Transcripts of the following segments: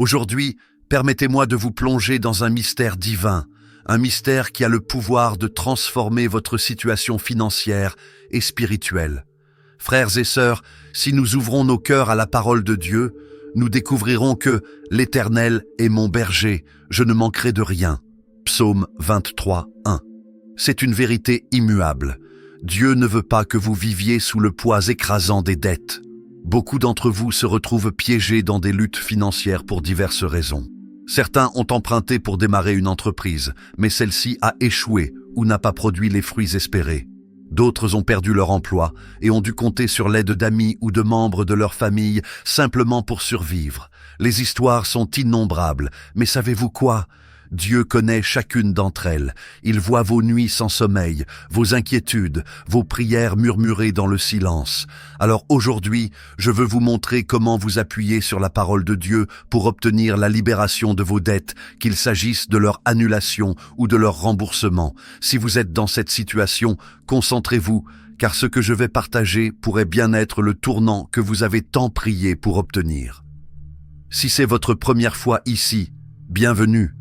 Aujourd'hui, permettez-moi de vous plonger dans un mystère divin, un mystère qui a le pouvoir de transformer votre situation financière et spirituelle. Frères et sœurs, si nous ouvrons nos cœurs à la parole de Dieu, nous découvrirons que l'Éternel est mon berger, je ne manquerai de rien. Psaume 23, 1. C'est une vérité immuable. Dieu ne veut pas que vous viviez sous le poids écrasant des dettes. Beaucoup d'entre vous se retrouvent piégés dans des luttes financières pour diverses raisons. Certains ont emprunté pour démarrer une entreprise, mais celle-ci a échoué ou n'a pas produit les fruits espérés. D'autres ont perdu leur emploi et ont dû compter sur l'aide d'amis ou de membres de leur famille simplement pour survivre. Les histoires sont innombrables, mais savez-vous quoi ? Dieu connaît chacune d'entre elles. Il voit vos nuits sans sommeil, vos inquiétudes, vos prières murmurées dans le silence. Alors aujourd'hui, je veux vous montrer comment vous appuyer sur la parole de Dieu pour obtenir la libération de vos dettes, qu'il s'agisse de leur annulation ou de leur remboursement. Si vous êtes dans cette situation, concentrez-vous, car ce que je vais partager pourrait bien être le tournant que vous avez tant prié pour obtenir. Si c'est votre première fois ici, bienvenue.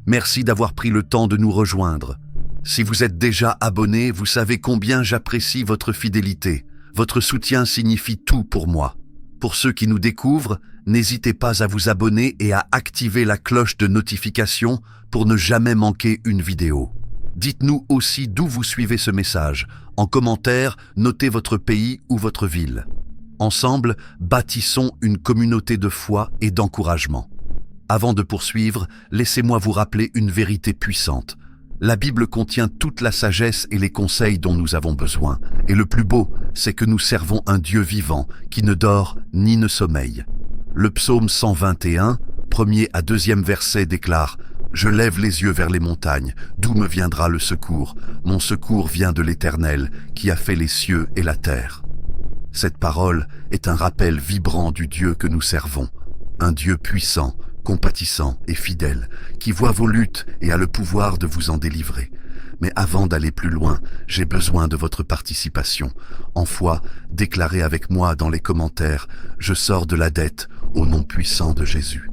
Merci d'avoir pris le temps de nous rejoindre. Si vous êtes déjà abonné, vous savez combien j'apprécie votre fidélité. Votre soutien signifie tout pour moi. Pour ceux qui nous découvrent, n'hésitez pas à vous abonner et à activer la cloche de notification pour ne jamais manquer une vidéo. Dites-nous aussi d'où vous suivez ce message. En commentaire, notez votre pays ou votre ville. Ensemble, bâtissons une communauté de foi et d'encouragement. Avant de poursuivre, laissez-moi vous rappeler une vérité puissante. La Bible contient toute la sagesse et les conseils dont nous avons besoin. Et le plus beau, c'est que nous servons un Dieu vivant qui ne dort ni ne sommeille. Le psaume 121, 1er à 2e verset déclare « Je lève les yeux vers les montagnes, d'où me viendra le secours? Mon secours vient de l'Éternel, qui a fait les cieux et la terre. » Cette parole est un rappel vibrant du Dieu que nous servons, un Dieu puissant, compatissant et fidèle, qui voit vos luttes et a le pouvoir de vous en délivrer. Mais avant d'aller plus loin, j'ai besoin de votre participation. En foi, déclarez avec moi dans les commentaires « Je sors de la dette au nom puissant de Jésus ».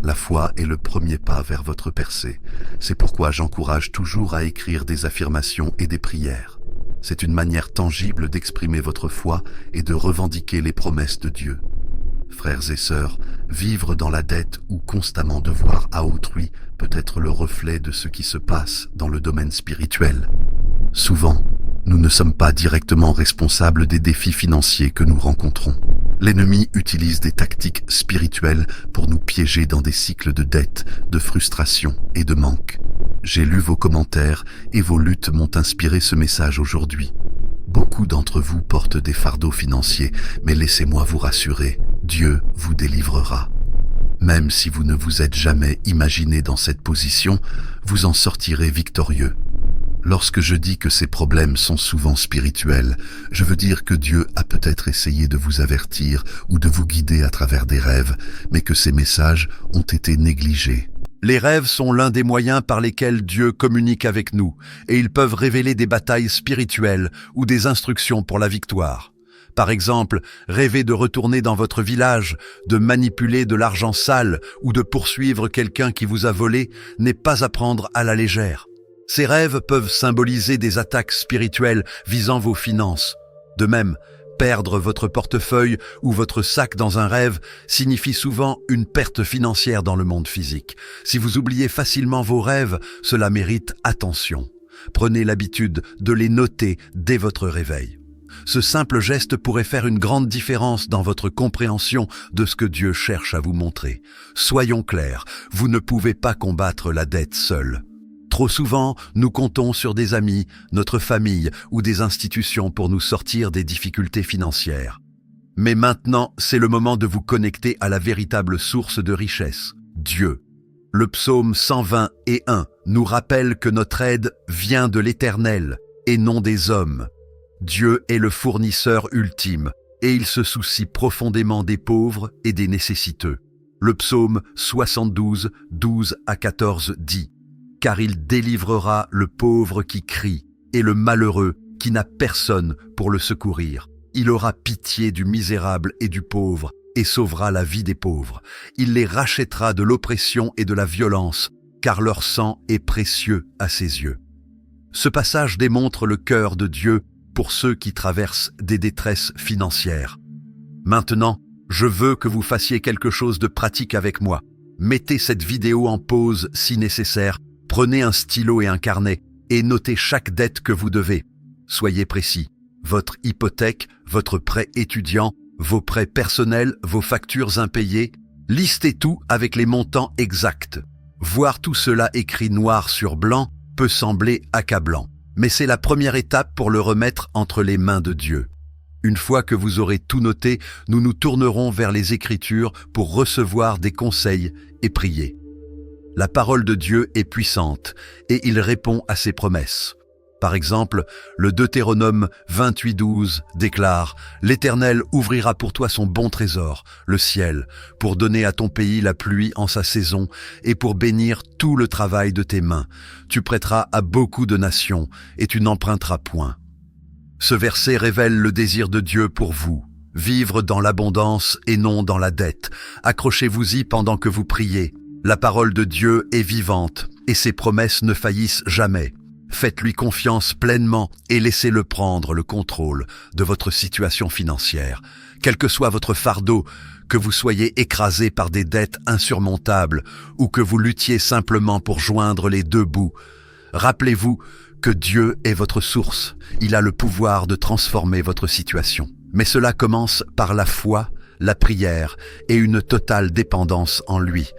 La foi est le premier pas vers votre percée. C'est pourquoi j'encourage toujours à écrire des affirmations et des prières. C'est une manière tangible d'exprimer votre foi et de revendiquer les promesses de Dieu. Frères et sœurs, vivre dans la dette ou constamment devoir à autrui peut être le reflet de ce qui se passe dans le domaine spirituel. Souvent, nous ne sommes pas directement responsables des défis financiers que nous rencontrons. L'ennemi utilise des tactiques spirituelles pour nous piéger dans des cycles de dette, de frustration et de manque. J'ai lu vos commentaires et vos luttes m'ont inspiré ce message aujourd'hui. Beaucoup d'entre vous portent des fardeaux financiers, mais laissez-moi vous rassurer, Dieu vous délivrera. Même si vous ne vous êtes jamais imaginé dans cette position, vous en sortirez victorieux. Lorsque je dis que ces problèmes sont souvent spirituels, je veux dire que Dieu a peut-être essayé de vous avertir ou de vous guider à travers des rêves, mais que ces messages ont été négligés. Les rêves sont l'un des moyens par lesquels Dieu communique avec nous, et ils peuvent révéler des batailles spirituelles ou des instructions pour la victoire. Par exemple, rêver de retourner dans votre village, de manipuler de l'argent sale ou de poursuivre quelqu'un qui vous a volé n'est pas à prendre à la légère. Ces rêves peuvent symboliser des attaques spirituelles visant vos finances. De même, perdre votre portefeuille ou votre sac dans un rêve signifie souvent une perte financière dans le monde physique. Si vous oubliez facilement vos rêves, cela mérite attention. Prenez l'habitude de les noter dès votre réveil. Ce simple geste pourrait faire une grande différence dans votre compréhension de ce que Dieu cherche à vous montrer. Soyons clairs, vous ne pouvez pas combattre la dette seul. Trop souvent, nous comptons sur des amis, notre famille ou des institutions pour nous sortir des difficultés financières. Mais maintenant, c'est le moment de vous connecter à la véritable source de richesse, Dieu. Le psaume 121 nous rappelle que notre aide vient de l'Éternel et non des hommes. Dieu est le fournisseur ultime et il se soucie profondément des pauvres et des nécessiteux. Le psaume 72, 12 à 14 dit « Car il délivrera le pauvre qui crie et le malheureux qui n'a personne pour le secourir. Il aura pitié du misérable et du pauvre et sauvera la vie des pauvres. Il les rachètera de l'oppression et de la violence, car leur sang est précieux à ses yeux. Ce passage démontre le cœur de Dieu pour ceux qui traversent des détresses financières. Maintenant, je veux que vous fassiez quelque chose de pratique avec moi. Mettez cette vidéo en pause si nécessaire, prenez un stylo et un carnet et notez chaque dette que vous devez. Soyez précis. Votre hypothèque, votre prêt étudiant, vos prêts personnels, vos factures impayées, listez tout avec les montants exacts. Voir tout cela écrit noir sur blanc peut sembler accablant, mais c'est la première étape pour le remettre entre les mains de Dieu. Une fois que vous aurez tout noté, nous nous tournerons vers les Écritures pour recevoir des conseils et prier. La parole de Dieu est puissante et il répond à ses promesses. Par exemple, le Deutéronome 28:12 déclare « L'Éternel ouvrira pour toi son bon trésor, le ciel, pour donner à ton pays la pluie en sa saison et pour bénir tout le travail de tes mains. Tu prêteras à beaucoup de nations et tu n'emprunteras point. » Ce verset révèle le désir de Dieu pour vous. Vivre dans l'abondance et non dans la dette. Accrochez-vous-y pendant que vous priez. La parole de Dieu est vivante et ses promesses ne faillissent jamais. Faites-lui confiance pleinement et laissez-le prendre le contrôle de votre situation financière. Quel que soit votre fardeau, que vous soyez écrasé par des dettes insurmontables ou que vous luttiez simplement pour joindre les deux bouts, rappelez-vous que Dieu est votre source. Il a le pouvoir de transformer votre situation. Mais cela commence par la foi, la prière et une totale dépendance en lui.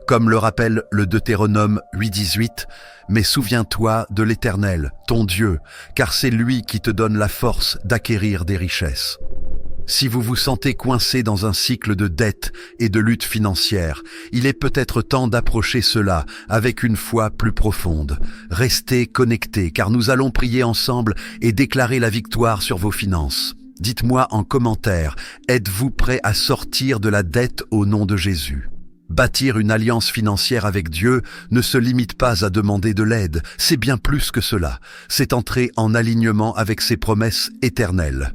Comme le rappelle le Deutéronome 8:18, « Mais souviens-toi de l'Éternel, ton Dieu, car c'est lui qui te donne la force d'acquérir des richesses. » Si vous vous sentez coincé dans un cycle de dette et de lutte financière, il est peut-être temps d'approcher cela avec une foi plus profonde. Restez connectés car nous allons prier ensemble et déclarer la victoire sur vos finances. Dites-moi en commentaire, êtes-vous prêt à sortir de la dette au nom de Jésus ? Bâtir une alliance financière avec Dieu ne se limite pas à demander de l'aide, c'est bien plus que cela. C'est entrer en alignement avec ses promesses éternelles.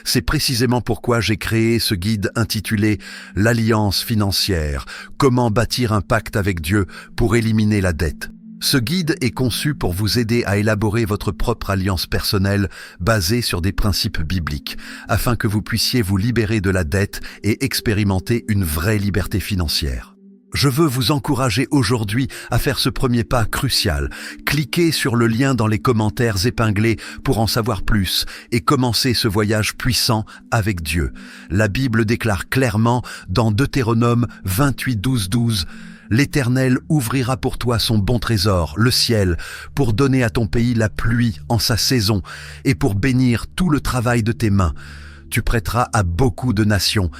C'est précisément pourquoi j'ai créé ce guide intitulé « L'alliance financière », comment bâtir un pacte avec Dieu pour éliminer la dette. Ce guide est conçu pour vous aider à élaborer votre propre alliance personnelle basée sur des principes bibliques, afin que vous puissiez vous libérer de la dette et expérimenter une vraie liberté financière. Je veux vous encourager aujourd'hui à faire ce premier pas crucial. Cliquez sur le lien dans les commentaires épinglés pour en savoir plus et commencer ce voyage puissant avec Dieu. La Bible déclare clairement dans Deutéronome 28:12, « L'Éternel ouvrira pour toi son bon trésor, le ciel, pour donner à ton pays la pluie en sa saison et pour bénir tout le travail de tes mains. Tu prêteras à beaucoup de nations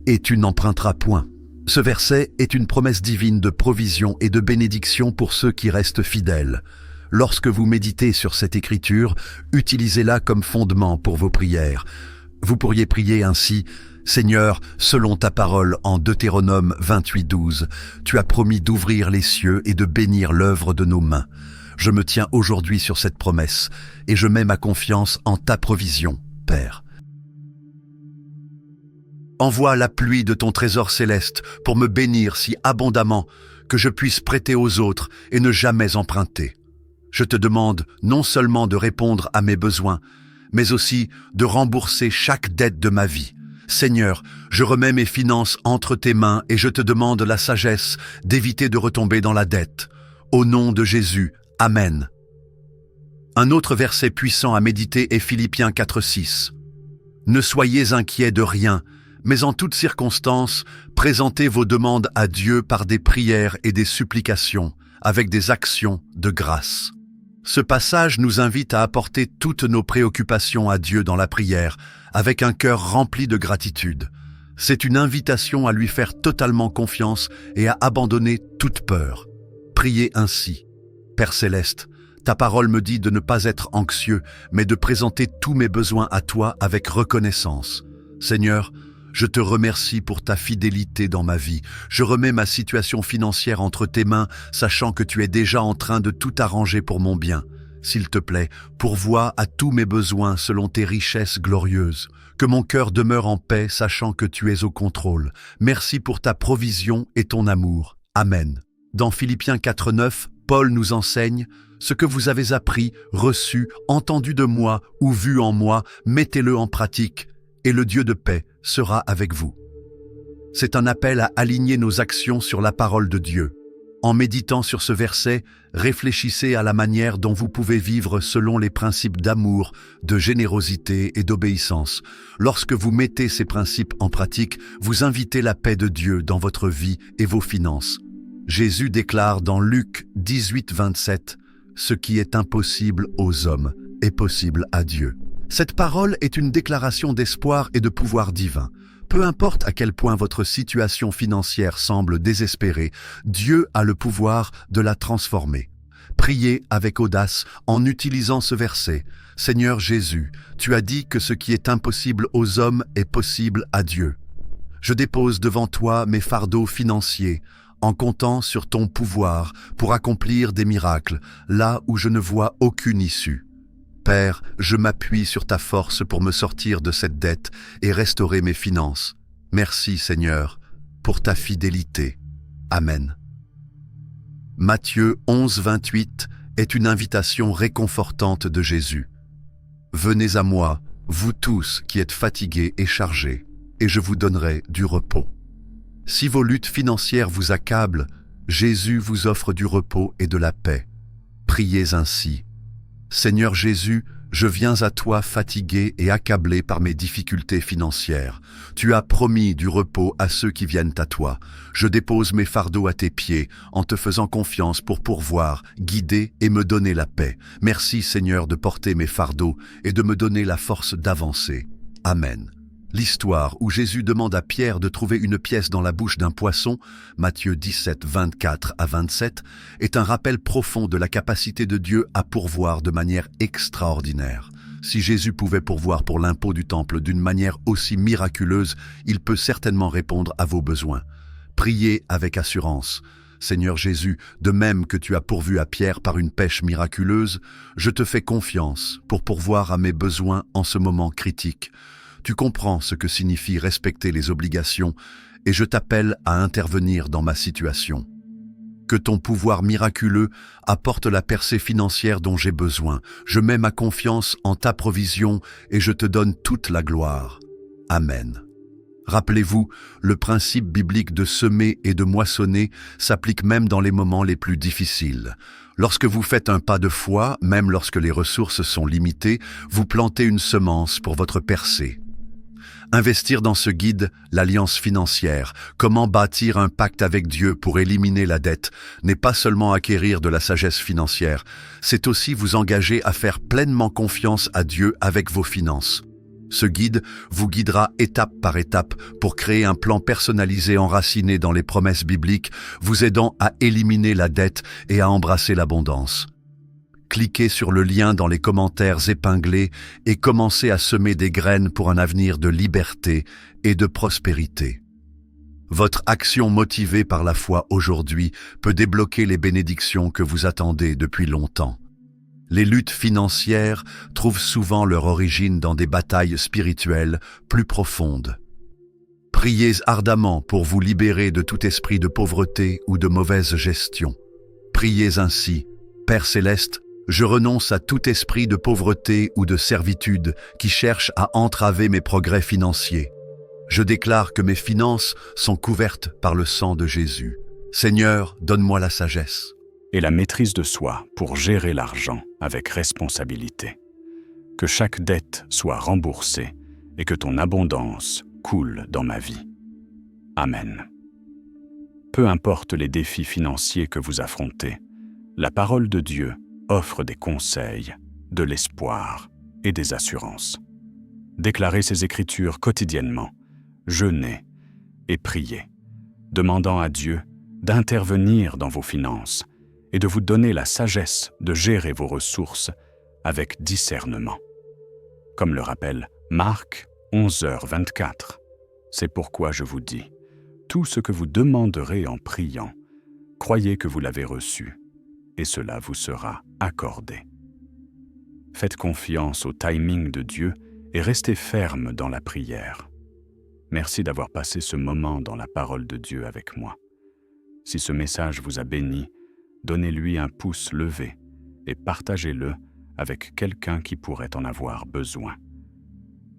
et tu n'emprunteras point. » Ce verset est une promesse divine de provision et de bénédiction pour ceux qui restent fidèles. Lorsque vous méditez sur cette écriture, utilisez-la comme fondement pour vos prières. Vous pourriez prier ainsi: « Seigneur, selon ta parole en Deutéronome 28:12, tu as promis d'ouvrir les cieux et de bénir l'œuvre de nos mains. Je me tiens aujourd'hui sur cette promesse et je mets ma confiance en ta provision, Père. Envoie la pluie de ton trésor céleste pour me bénir si abondamment que je puisse prêter aux autres et ne jamais emprunter. Je te demande non seulement de répondre à mes besoins, mais aussi de rembourser chaque dette de ma vie. Seigneur, je remets mes finances entre tes mains et je te demande la sagesse d'éviter de retomber dans la dette. Au nom de Jésus, Amen. » Un autre verset puissant à méditer est Philippiens 4:6. « Ne soyez inquiets de rien, mais en toutes circonstances, présentez vos demandes à Dieu par des prières et des supplications, avec des actions de grâce. » Ce passage nous invite à apporter toutes nos préoccupations à Dieu dans la prière, avec un cœur rempli de gratitude. C'est une invitation à lui faire totalement confiance et à abandonner toute peur. Priez ainsi: « Père céleste, ta parole me dit de ne pas être anxieux, mais de présenter tous mes besoins à toi avec reconnaissance. Seigneur, je te remercie pour ta fidélité dans ma vie. Je remets ma situation financière entre tes mains, sachant que tu es déjà en train de tout arranger pour mon bien. S'il te plaît, pourvois à tous mes besoins selon tes richesses glorieuses. Que mon cœur demeure en paix, sachant que tu es au contrôle. Merci pour ta provision et ton amour. Amen. Dans Philippiens 4:9, Paul nous enseigne « Ce que vous avez appris, reçu, entendu de moi ou vu en moi, mettez-le en pratique, et le Dieu de paix sera avec vous. » C'est un appel à aligner nos actions sur la parole de Dieu. En méditant sur ce verset, réfléchissez à la manière dont vous pouvez vivre selon les principes d'amour, de générosité et d'obéissance. Lorsque vous mettez ces principes en pratique, vous invitez la paix de Dieu dans votre vie et vos finances. Jésus déclare dans Luc 18:27 « Ce qui est impossible aux hommes est possible à Dieu ». Cette parole est une déclaration d'espoir et de pouvoir divin. Peu importe à quel point votre situation financière semble désespérée, Dieu a le pouvoir de la transformer. Priez avec audace en utilisant ce verset. « Seigneur Jésus, tu as dit que ce qui est impossible aux hommes est possible à Dieu. Je dépose devant toi mes fardeaux financiers, en comptant sur ton pouvoir pour accomplir des miracles, là où je ne vois aucune issue. Père, je m'appuie sur ta force pour me sortir de cette dette et restaurer mes finances. Merci Seigneur, pour ta fidélité. Amen. » Matthieu 11:28 est une invitation réconfortante de Jésus. « Venez à moi, vous tous qui êtes fatigués et chargés, et je vous donnerai du repos. » Si vos luttes financières vous accablent, Jésus vous offre du repos et de la paix. Priez ainsi. Seigneur Jésus, je viens à toi fatigué et accablé par mes difficultés financières. Tu as promis du repos à ceux qui viennent à toi. Je dépose mes fardeaux à tes pieds en te faisant confiance pour pourvoir, guider et me donner la paix. Merci Seigneur de porter mes fardeaux et de me donner la force d'avancer. Amen. L'histoire où Jésus demande à Pierre de trouver une pièce dans la bouche d'un poisson, Matthieu 17:24-27, est un rappel profond de la capacité de Dieu à pourvoir de manière extraordinaire. Si Jésus pouvait pourvoir pour l'impôt du temple d'une manière aussi miraculeuse, il peut certainement répondre à vos besoins. Priez avec assurance. Seigneur Jésus, de même que tu as pourvu à Pierre par une pêche miraculeuse, je te fais confiance pour pourvoir à mes besoins en ce moment critique. Tu comprends ce que signifie respecter les obligations et je t'appelle à intervenir dans ma situation. Que ton pouvoir miraculeux apporte la percée financière dont j'ai besoin. Je mets ma confiance en ta provision et je te donne toute la gloire. Amen. Rappelez-vous, le principe biblique de semer et de moissonner s'applique même dans les moments les plus difficiles. Lorsque vous faites un pas de foi, même lorsque les ressources sont limitées, vous plantez une semence pour votre percée. Investir dans ce guide, l'alliance financière, comment bâtir un pacte avec Dieu pour éliminer la dette, n'est pas seulement acquérir de la sagesse financière, c'est aussi vous engager à faire pleinement confiance à Dieu avec vos finances. Ce guide vous guidera étape par étape pour créer un plan personnalisé enraciné dans les promesses bibliques, vous aidant à éliminer la dette et à embrasser l'abondance. Cliquez sur le lien dans les commentaires épinglés et commencez à semer des graines pour un avenir de liberté et de prospérité. Votre action motivée par la foi aujourd'hui peut débloquer les bénédictions que vous attendez depuis longtemps. Les luttes financières trouvent souvent leur origine dans des batailles spirituelles plus profondes. Priez ardemment pour vous libérer de tout esprit de pauvreté ou de mauvaise gestion. Priez ainsi, Père Céleste, je renonce à tout esprit de pauvreté ou de servitude qui cherche à entraver mes progrès financiers. Je déclare que mes finances sont couvertes par le sang de Jésus. Seigneur, donne-moi la sagesse et la maîtrise de soi pour gérer l'argent avec responsabilité. Que chaque dette soit remboursée et que ton abondance coule dans ma vie. Amen. Peu importe les défis financiers que vous affrontez, la parole de Dieu offre des conseils, de l'espoir et des assurances. Déclarez ces écritures quotidiennement, jeûnez et priez, demandant à Dieu d'intervenir dans vos finances et de vous donner la sagesse de gérer vos ressources avec discernement. Comme le rappelle Marc 11h24, c'est pourquoi je vous dis, tout ce que vous demanderez en priant, croyez que vous l'avez reçu, et cela vous sera accordé. Faites confiance au timing de Dieu et restez ferme dans la prière. Merci d'avoir passé ce moment dans la parole de Dieu avec moi. Si ce message vous a béni, donnez-lui un pouce levé et partagez-le avec quelqu'un qui pourrait en avoir besoin.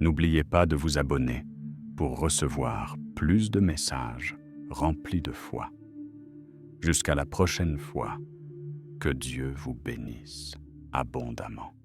N'oubliez pas de vous abonner pour recevoir plus de messages remplis de foi. Jusqu'à la prochaine fois, que Dieu vous bénisse abondamment.